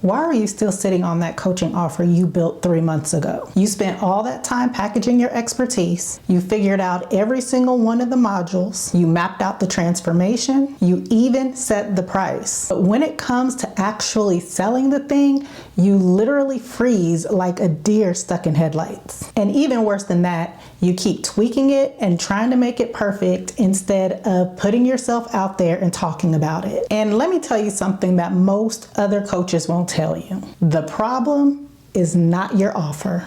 Why are you still sitting on that coaching offer you built 3 months ago? You spent all that time packaging your expertise. You figured out every single one of the modules. You mapped out the transformation. You even set the price. But when it comes to actually selling the thing, you literally freeze like a deer stuck in headlights. And even worse than that, you keep tweaking it and trying to make it perfect instead of putting yourself out there and talking about it. And let me tell you something that most other coaches won't tell you. The problem is not your offer.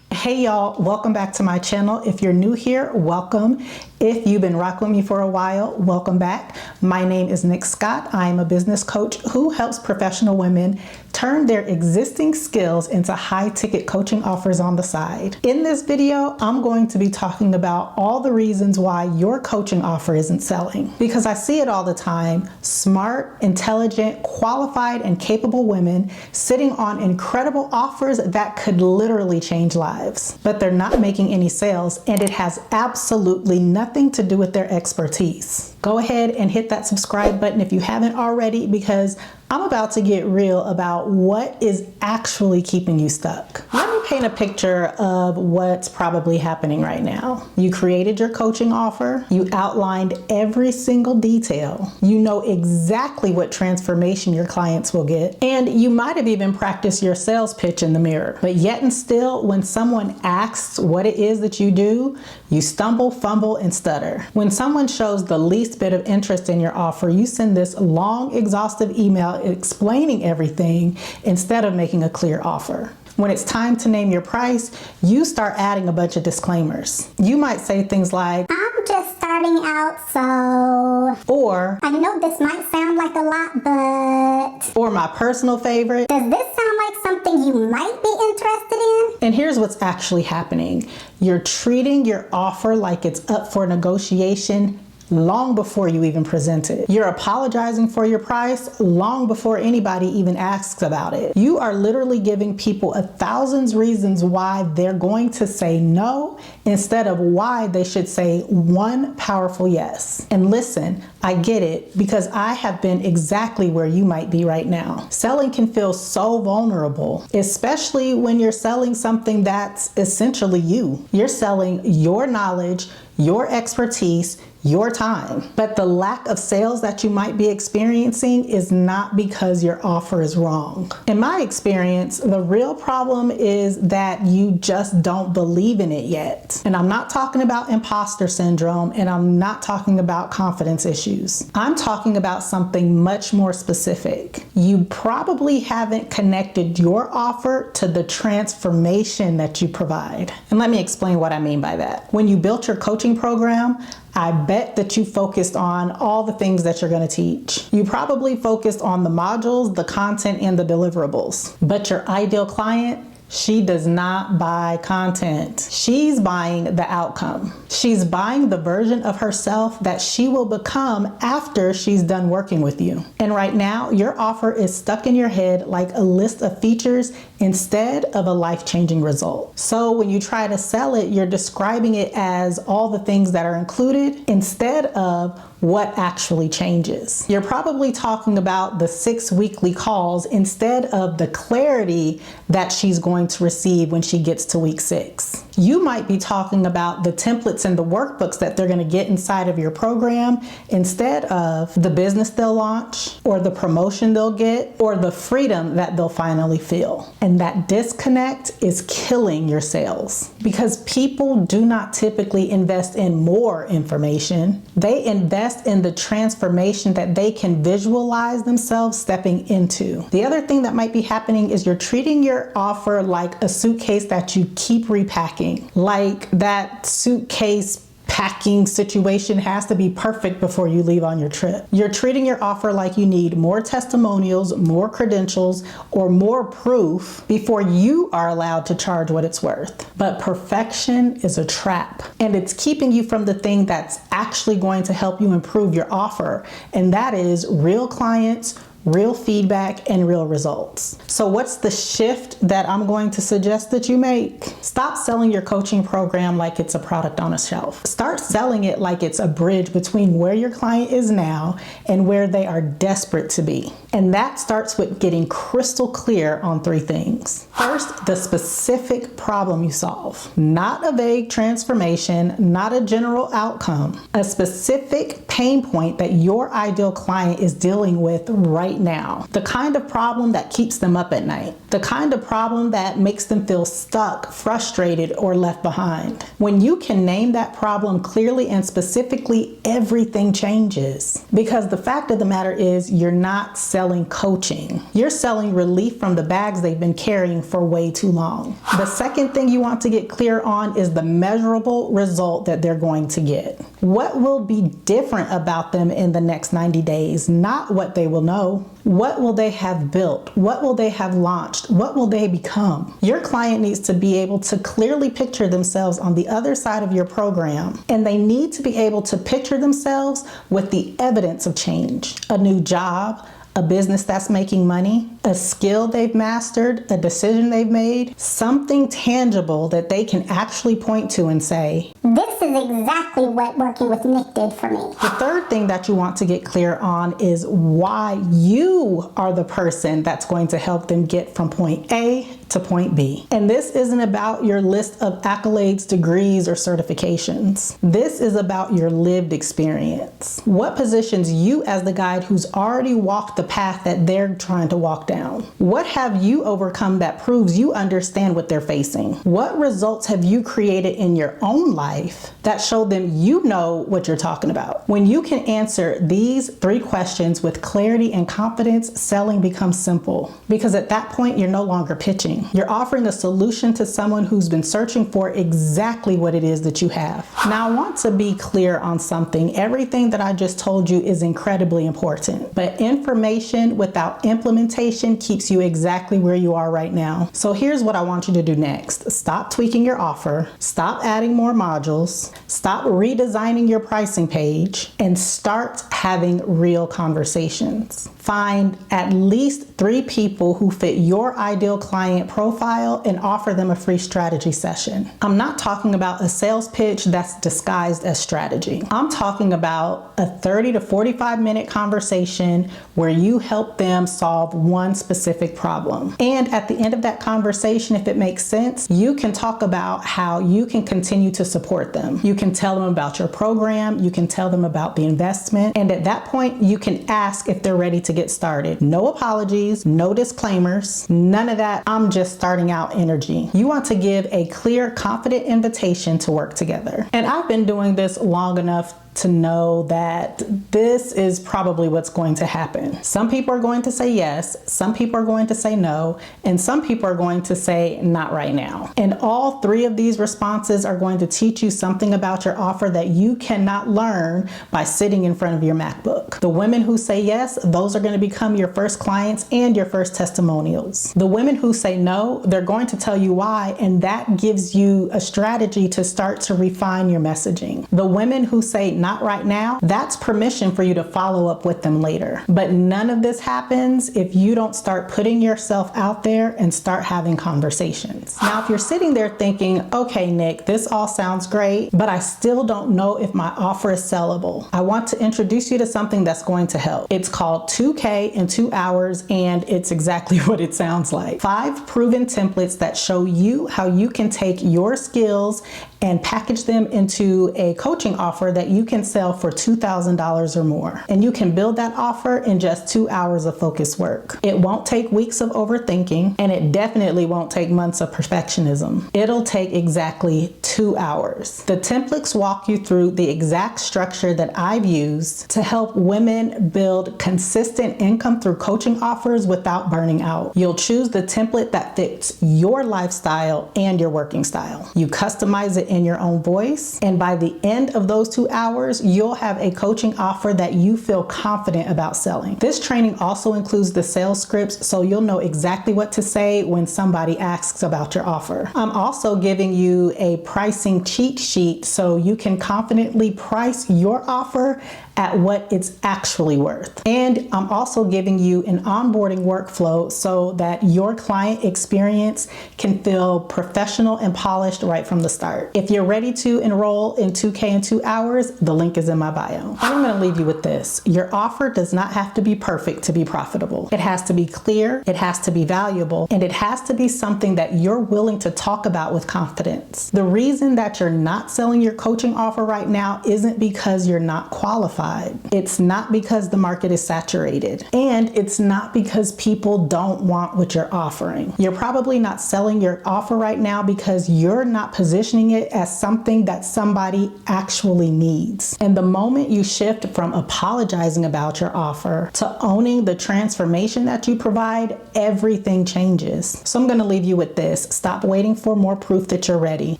Hey y'all, welcome back to my channel. If you're new here, welcome. If you've been rocking with me for a while, welcome back. My name is Nick Scott. I am a business coach who helps professional women turn their existing skills into high-ticket coaching offers on the side. In this video, I'm going to be talking about all the reasons why your coaching offer isn't selling. Because I see it all the time. Smart, intelligent, qualified, and capable women sitting on incredible offers that could literally change lives. But they're not making any sales, and it has absolutely nothing to do with their expertise. Go ahead and hit that subscribe button if you haven't already, because I'm about to get real about what is actually keeping you stuck. Let me paint a picture of what's probably happening right now. You created your coaching offer. You outlined every single detail. You know exactly what transformation your clients will get. And you might have even practiced your sales pitch in the mirror. But yet and still, when someone asks what it is that you do, you stumble, fumble, and stutter. When someone shows the least bit of interest in your offer, you send this long, exhaustive email explaining everything instead of making a clear offer. When it's time to name your price, you start adding a bunch of disclaimers. You might say things like, I'm just starting out, so... Or, I know this might sound like a lot, but... Or my personal favorite, does this sound like something you might be interested in? And here's what's actually happening. You're treating your offer like it's up for negotiation long before you even present it. You're apologizing for your price long before anybody even asks about it. You are literally giving people 1,000 reasons why they're going to say no instead of why they should say one powerful yes. And listen, I get it, because I have been exactly where you might be right now. Selling can feel so vulnerable, especially when you're selling something that's essentially you. You're selling your knowledge, your expertise, your time. But the lack of sales that you might be experiencing is not because your offer is wrong. In my experience, the real problem is that you just don't believe in it yet. And I'm not talking about imposter syndrome, and I'm not talking about confidence issues. I'm talking about something much more specific. You probably haven't connected your offer to the transformation that you provide. And let me explain what I mean by that. When you built your coaching program, I bet that you focused on all the things that you're going to teach. You probably focused on the modules, the content, and the deliverables. But your ideal client, she does not buy content. She's buying the outcome. She's buying the version of herself that she will become after she's done working with you. And right now, your offer is stuck in your head like a list of features instead of a life-changing result. So when you try to sell it, you're describing it as all the things that are included instead of what actually changes. You're probably talking about the 6 weekly calls instead of the clarity that she's going to receive when she gets to week 6. You might be talking about the templates and the workbooks that they're going to get inside of your program instead of the business they'll launch, or the promotion they'll get, or the freedom that they'll finally feel. And that disconnect is killing your sales, because people do not typically invest in more information. They invest in the transformation that they can visualize themselves stepping into. The other thing that might be happening is you're treating your offer like a suitcase that you keep repacking. Like that suitcase packing situation has to be perfect before you leave on your trip. You're treating your offer like you need more testimonials, more credentials, or more proof before you are allowed to charge what it's worth. But perfection is a trap, and it's keeping you from the thing that's actually going to help you improve your offer, and that is real clients, real feedback, and real results. So what's the shift that I'm going to suggest that you make? Stop selling your coaching program like it's a product on a shelf. Start selling it like it's a bridge between where your client is now and where they are desperate to be. And that starts with getting crystal clear on 3 things. First, the specific problem you solve. Not a vague transformation, not a general outcome. A specific pain point that your ideal client is dealing with right now. The kind of problem that keeps them up at night. The kind of problem that makes them feel stuck, frustrated, or left behind. When you can name that problem clearly and specifically, everything changes. Because the fact of the matter is, you're not selling coaching. You're selling relief from the bags they've been carrying for way too long. The second thing you want to get clear on is the measurable result that they're going to get. What will be different about them in the next 90 days? Not what they will know. What will they have built? What will they have launched? What will they become? Your client needs to be able to clearly picture themselves on the other side of your program, and they need to be able to picture themselves with the evidence of change. A new job, a business that's making money, a skill they've mastered, a decision they've made, something tangible that they can actually point to and say, "This is exactly what working with Nick did for me." The third thing that you want to get clear on is why you are the person that's going to help them get from point A to point B. And this isn't about your list of accolades, degrees, or certifications. This is about your lived experience. What positions you as the guide who's already walked the path that they're trying to walk down? What have you overcome that proves you understand what they're facing? What results have you created in your own life that show them you know what you're talking about? When you can answer these 3 questions with clarity and confidence, selling becomes simple. Because at that point, you're no longer pitching. You're offering a solution to someone who's been searching for exactly what it is that you have. Now, I want to be clear on something. Everything that I just told you is incredibly important, but information without implementation keeps you exactly where you are right now. So here's what I want you to do next. Stop tweaking your offer, stop adding more modules, stop redesigning your pricing page, and start having real conversations. Find at least 3 people who fit your ideal client profile and offer them a free strategy session. I'm not talking about a sales pitch that's disguised as strategy. I'm talking about a 30 to 45 minute conversation where you help them solve one specific problem. And at the end of that conversation, if it makes sense, you can talk about how you can continue to support them. You can tell them about your program, you can tell them about the investment, and at that point, you can ask if they're ready to get started. No apologies, no disclaimers, none of that "I'm just starting out" energy. You want to give a clear, confident invitation to work together. And I've been doing this long enough to know that this is probably what's going to happen. Some people are going to say yes, some people are going to say no, and some people are going to say not right now. And all 3 of these responses are going to teach you something about your offer that you cannot learn by sitting in front of your MacBook. The women who say yes, those are going to become your first clients and your first testimonials. The women who say no, they're going to tell you why, and that gives you a strategy to start to refine your messaging. The women who say not right now, that's permission for you to follow up with them later. But none of this happens if you don't start putting yourself out there and start having conversations. Now, if you're sitting there thinking, okay, Nick, this all sounds great, but I still don't know if my offer is sellable, I want to introduce you to something that's going to help. It's called 2K in 2 hours, and it's exactly what it sounds like. 5 proven templates that show you how you can take your skills and package them into a coaching offer that you can sell for $2,000 or more. And you can build that offer in just 2 hours of focused work. It won't take weeks of overthinking, and it definitely won't take months of perfectionism. It'll take exactly 2 hours. The templates walk you through the exact structure that I've used to help women build consistent income through coaching offers without burning out. You'll choose the template that fits your lifestyle and your working style. You customize it it in your own voice. And by the end of those 2 hours, you'll have a coaching offer that you feel confident about selling. This training also includes the sales scripts, so you'll know exactly what to say when somebody asks about your offer. I'm also giving you a pricing cheat sheet so you can confidently price your offer at what it's actually worth. And I'm also giving you an onboarding workflow so that your client experience can feel professional and polished right from the start. If you're ready to enroll in 2K in 2 hours, the link is in my bio. And I'm gonna leave you with this. Your offer does not have to be perfect to be profitable. It has to be clear, it has to be valuable, and it has to be something that you're willing to talk about with confidence. The reason that you're not selling your coaching offer right now isn't because you're not qualified. It's not because the market is saturated, and it's not because people don't want what you're offering. You're probably not selling your offer right now because you're not positioning it as something that somebody actually needs. And the moment you shift from apologizing about your offer to owning the transformation that you provide, everything changes. So I'm going to leave you with this. Stop waiting for more proof that you're ready.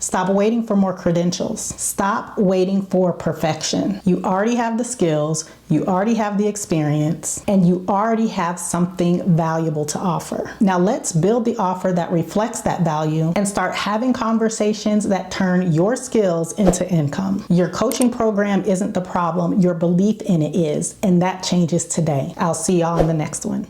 Stop waiting for more credentials. Stop waiting for perfection. You already have the skills, you already have the experience, and you already have something valuable to offer. Now let's build the offer that reflects that value and start having conversations that turn your skills into income. Your coaching program isn't the problem, your belief in it is, and that changes today. I'll see y'all in the next one.